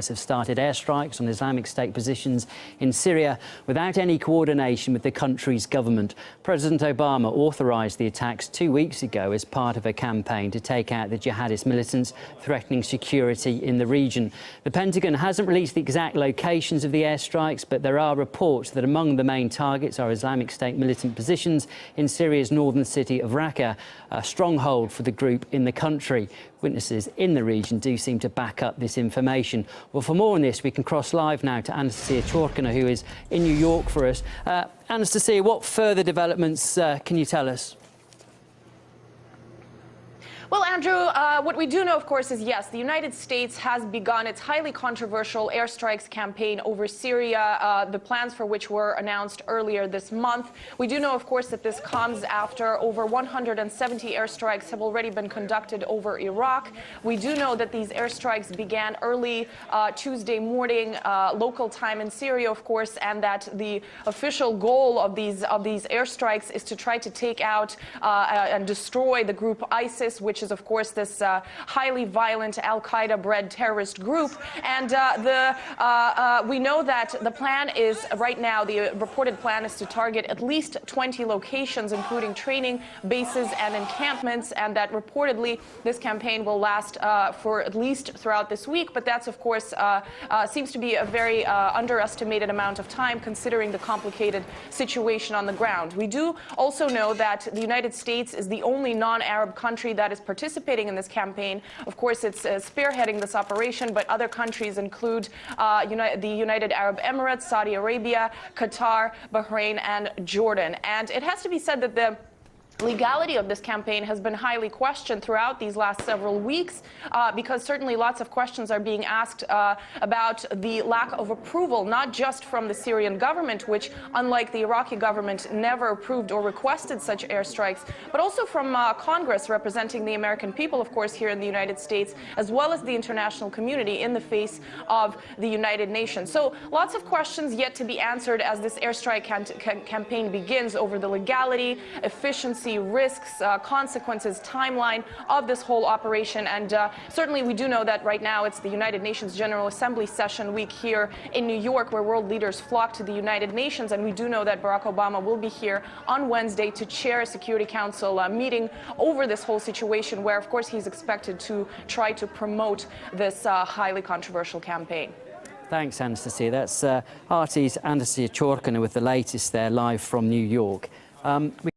have started airstrikes on Islamic State positions in Syria without any coordination with the country's government. President Obama authorized the attacks 2 weeks ago as part of a campaign to take out the jihadist militants threatening security in the region. The Pentagon hasn't released the exact locations of the airstrikes, but there are reports that among the main targets are Islamic State militant positions in Syria's northern city of Raqqa, a stronghold for the group in the country. Witnesses in the region do seem to back up this information. Well, for more on this, we can cross live now to Anastasia Chorkina, who is in New York for us. Anastasia, what further developments can you tell us? Well, Andrew, what we do know, of course, is yes, the United States has begun its highly controversial airstrikes campaign over Syria, the plans for which were announced earlier this month. We do know, of course, that this comes after over 170 airstrikes have already been conducted over Iraq. We do know that these airstrikes began early Tuesday morning, local time in Syria, of course, and that the official goal of these airstrikes is to try to take out and destroy the group ISIS, which is, of course, this highly violent al-Qaeda-bred terrorist group. And we know that the plan is, right now, the reported plan is to target at least 20 locations, including training bases and encampments, and that reportedly this campaign will last for at least throughout this week. But that's, of course, seems to be a very underestimated amount of time, considering the complicated situation on the ground. We do also know that the United States is the only non-Arab country that is participating in this campaign. Of course, it's spearheading this operation, but other countries include the United Arab Emirates, Saudi Arabia, Qatar, Bahrain, and Jordan. And it has to be said that the legality of this campaign has been highly questioned throughout these last several weeks, because certainly lots of questions are being asked about the lack of approval, not just from the Syrian government, which, unlike the Iraqi government, never approved or requested such airstrikes, but also from Congress, representing the American people, of course, here in the United States, as well as the international community in the face of the United Nations. So lots of questions yet to be answered as this airstrike campaign begins over the legality, efficiency, risks, consequences, timeline of this whole operation. And certainly we do know that right now it's the United Nations General Assembly session week here in New York, where world leaders flock to the United Nations. And we do know that Barack Obama will be here on Wednesday to chair a Security Council meeting over this whole situation, where, of course, he's expected to try to promote this highly controversial campaign. Thanks, Anastasia. That's RT's Anastasia Chorkina with the latest there, live from New York.